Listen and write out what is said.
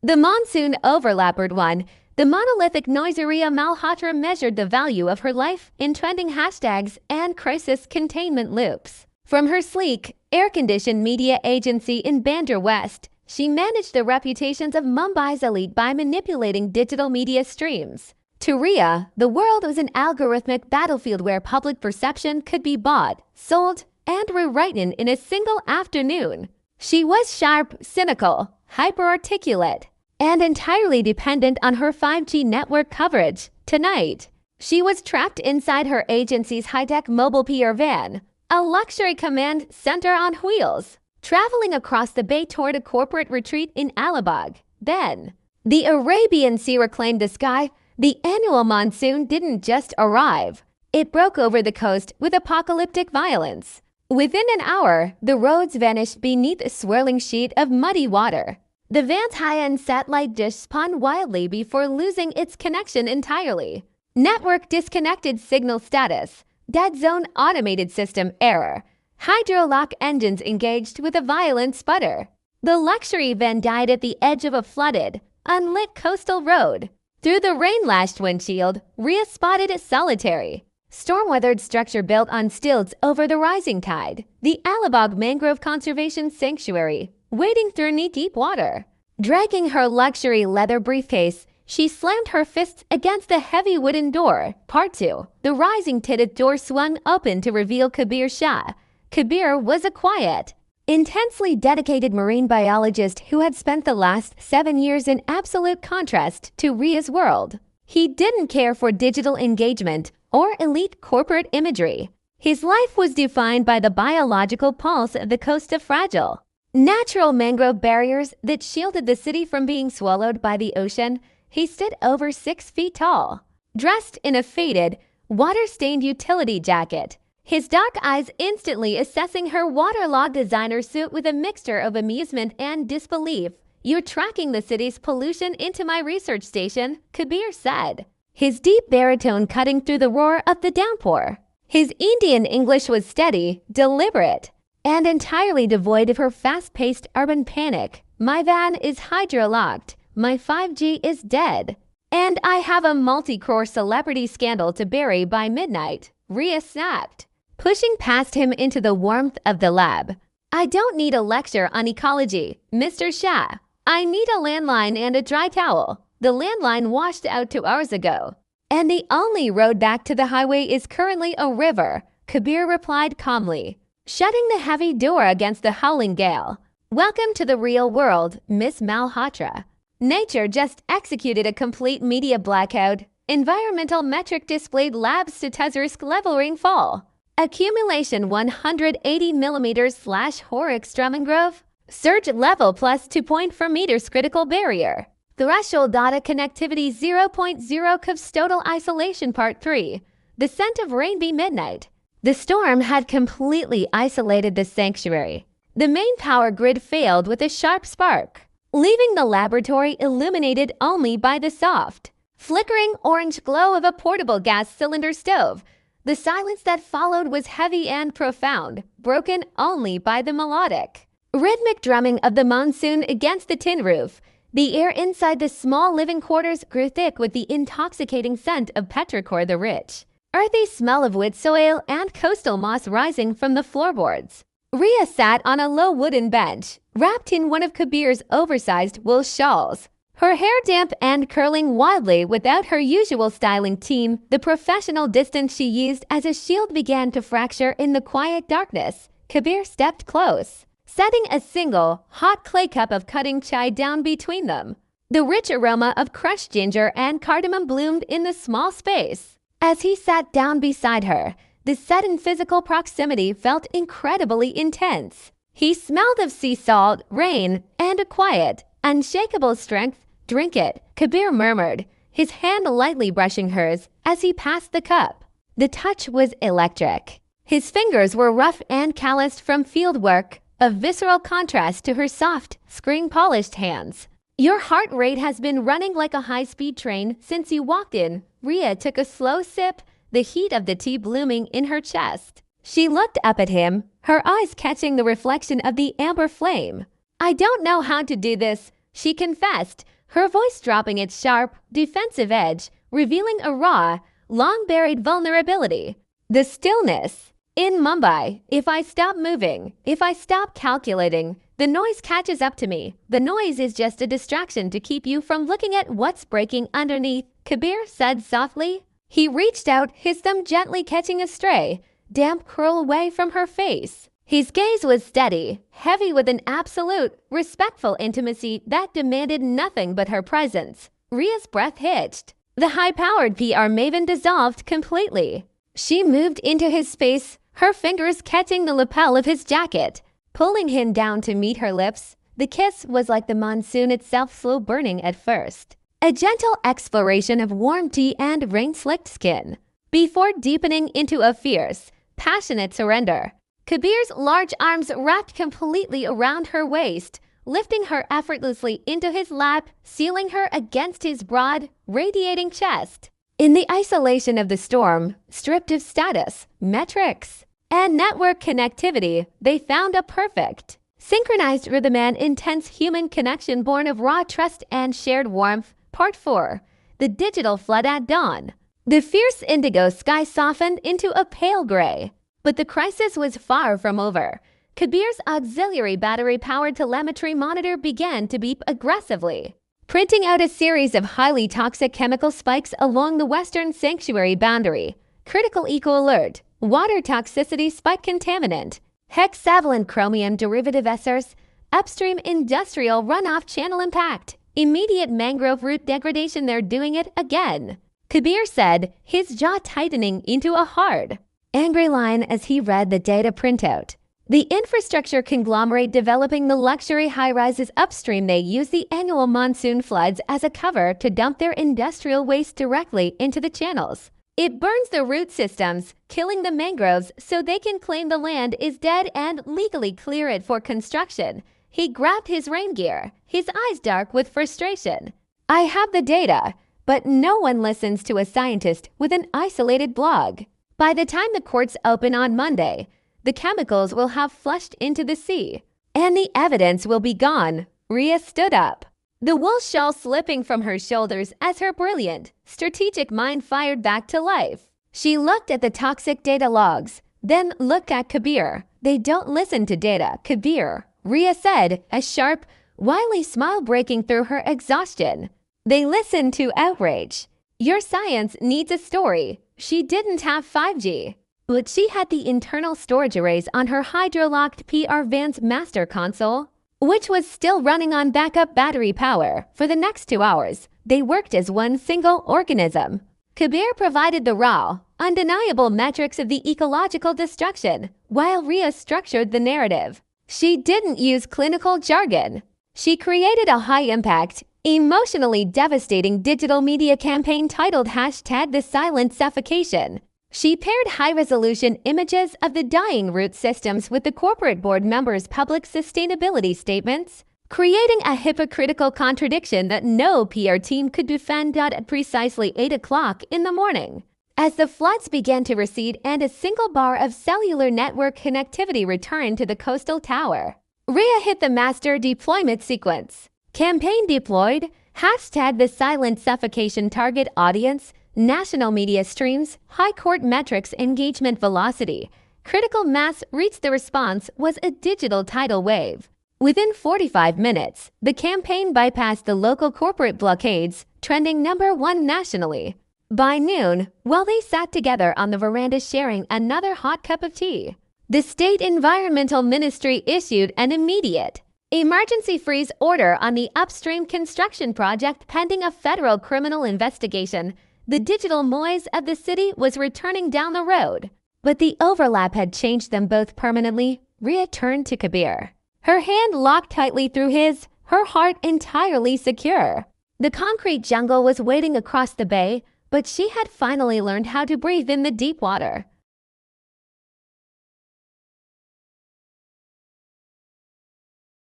The Monsoon Overlapped one. The monolithic noiseria Malhotra measured the value of her life in trending hashtags and crisis containment loops. From her sleek, air-conditioned media agency in Bandar West, she managed the reputations of Mumbai's elite by manipulating digital media streams. To Ria, the world was an algorithmic battlefield where public perception could be bought, sold, and rewritten in a single afternoon. She was sharp, cynical, hyper-articulate, and entirely dependent on her 5G network coverage. Tonight, she was trapped inside her agency's high-tech mobile PR van, a luxury command center on wheels, traveling across the bay toward a corporate retreat in Alibag. Then, the Arabian Sea reclaimed the sky. The annual monsoon didn't just arrive. It broke over the coast with apocalyptic violence. Within an hour, the roads vanished beneath a swirling sheet of muddy water. The van's high-end satellite dish spun wildly before losing its connection entirely. Network disconnected signal status. Dead zone automated system error. Hydrolock engines engaged with a violent sputter. The luxury van died at the edge of a flooded, unlit coastal road. Through the rain-lashed windshield, Ria spotted a solitary, storm-weathered structure built on stilts over the rising tide. The Alibag Mangrove Conservation Sanctuary, wading through knee-deep water. Dragging her luxury leather briefcase, she slammed her fists against the heavy wooden door. Part 2. The rising-titted door swung open to reveal Kabir Shah. Kabir was a quiet, intensely dedicated marine biologist who had spent the last 7 years in absolute contrast to Ria's world. He didn't care for digital engagement or elite corporate imagery. His life was defined by the biological pulse of the coast of fragile, natural mangrove barriers that shielded the city from being swallowed by the ocean. He stood over 6 feet tall, dressed in a faded, water-stained utility jacket, his dark eyes instantly assessing her waterlogged designer suit with a mixture of amusement and disbelief. "You're tracking the city's pollution into my research station," Kabir said, his deep baritone cutting through the roar of the downpour. His Indian English was steady, deliberate, and entirely devoid of her fast-paced urban panic. "My van is hydrolocked. My 5G is dead. And I have a multi-crore celebrity scandal to bury by midnight," Ria snapped, pushing past him into the warmth of the lab. "I don't need a lecture on ecology, Mr. Shah. I need a landline and a dry towel. The landline washed out 2 hours ago, and the only road back to the highway is currently a river," Kabir replied calmly, shutting the heavy door against the howling gale. "Welcome to the real world, Miss Malhotra. Nature just executed a complete media blackout. Environmental metric displayed lab statistic level rainfall. Accumulation 180 millimeters/hour extra mangrove. Surge level plus 2.4 meters critical barrier. Threshold data connectivity 0.0 coastal isolation part 3. Descent of rain be midnight." The storm had completely isolated the sanctuary. The main power grid failed with a sharp spark, leaving the laboratory illuminated only by the soft, flickering orange glow of a portable gas cylinder stove. The silence that followed was heavy and profound, broken only by the melodic, rhythmic drumming of the monsoon against the tin roof. The air inside the small living quarters grew thick with the intoxicating scent of petrichor the rich, earthy smell of wood soil and coastal moss rising from the floorboards. Ria sat on a low wooden bench, wrapped in one of Kabir's oversized wool shawls, her hair damp and curling wildly without her usual styling team. The professional distance she used as a shield began to fracture in the quiet darkness. Kabir stepped close, setting a single, hot clay cup of cutting chai down between them. The rich aroma of crushed ginger and cardamom bloomed in the small space. As he sat down beside her, the sudden physical proximity felt incredibly intense. He smelled of sea salt, rain, and a quiet, unshakable strength. "Drink it," Kabir murmured, his hand lightly brushing hers as he passed the cup. The touch was electric. His fingers were rough and calloused from field work, a visceral contrast to her soft, screen-polished hands. "Your heart rate has been running like a high-speed train since you walked in." Ria took a slow sip, the heat of the tea blooming in her chest. She looked up at him, her eyes catching the reflection of the amber flame. "I don't know how to do this. she confessed, her voice dropping its sharp, defensive edge, revealing a raw, long-buried vulnerability. The stillness. In Mumbai, if I stop moving, if I stop calculating, the noise catches up to me. The noise is just a distraction to keep you from looking at what's breaking underneath, Kabir said softly. He reached out, his thumb gently catching a stray, damp curl away from her face. His gaze was steady, heavy with an absolute, respectful intimacy that demanded nothing but her presence. Ria's breath hitched. The high-powered PR maven dissolved completely. She moved into his space, her fingers catching the lapel of his jacket, pulling him down to meet her lips. The kiss was like the monsoon itself, slow burning at first. A gentle exploration of warmth and rain-slicked skin, before deepening into a fierce, passionate surrender. Kabir's large arms wrapped completely around her waist, lifting her effortlessly into his lap, sealing her against his broad, radiating chest. In the isolation of the storm, stripped of status, metrics, and network connectivity, they found a perfect, synchronized rhythm and intense human connection born of raw trust and shared warmth. Part 4. The digital flood at dawn. The fierce indigo sky softened into a pale gray. But the crisis was far from over. Kabir's auxiliary battery-powered telemetry monitor began to beep aggressively, printing out a series of highly toxic chemical spikes along the western sanctuary boundary. Critical eco alert. Water toxicity spike contaminant. Hexavalent chromium derivative esters. Upstream industrial runoff channel impact. Immediate mangrove root degradation. They're doing it again, Kabir said, his jaw tightening into a hard, angry line as he read the data printout. The infrastructure conglomerate developing the luxury high-rises upstream, they use the annual monsoon floods as a cover to dump their industrial waste directly into the channels. It burns the root systems, killing the mangroves so they can claim the land is dead and legally clear it for construction. He grabbed his rain gear, his eyes dark with frustration. I have the data, but no one listens to a scientist with an isolated blog. By the time the courts open on Monday, the chemicals will have flushed into the sea, and the evidence will be gone. Ria stood up, the wool shawl slipping from her shoulders as her brilliant, strategic mind fired back to life. She looked at the toxic data logs, then looked at Kabir. They don't listen to data, Kabir, Ria said, a sharp, wily smile breaking through her exhaustion. They listen to outrage. Your science needs a story. She didn't have 5G, but she had the internal storage arrays on her hydro-locked PR Van's master console, which was still running on backup battery power. For the next 2 hours, they worked as one single organism. Kabir provided the raw, undeniable metrics of the ecological destruction, while Ria structured the narrative. She didn't use clinical jargon. She created a high-impact, emotionally devastating digital media campaign titled #The Silent Suffocation. She paired high-resolution images of the dying root systems with the corporate board members' public sustainability statements, creating a hypocritical contradiction that no PR team could defend at precisely 8 o'clock in the morning. As the floods began to recede and a single bar of cellular network connectivity returned to the coastal tower, Ria hit the master deployment sequence. Campaign deployed, #The Silent Suffocation target audience, national media streams, high court metrics, engagement velocity. Critical mass reached. The response was a digital tidal wave. Within 45 minutes, the campaign bypassed the local corporate blockades, trending #1 nationally. By noon, while they sat together on the veranda sharing another hot cup of tea, the State Environmental Ministry issued an immediate emergency freeze order on the upstream construction project pending a federal criminal investigation. The digital noise of the city was returning down the road, but the overlap had changed them both permanently. Ria turned to Kabir, her hand locked tightly through his, her heart entirely secure. The concrete jungle was waiting across the bay, but she had finally learned how to breathe in the deep water.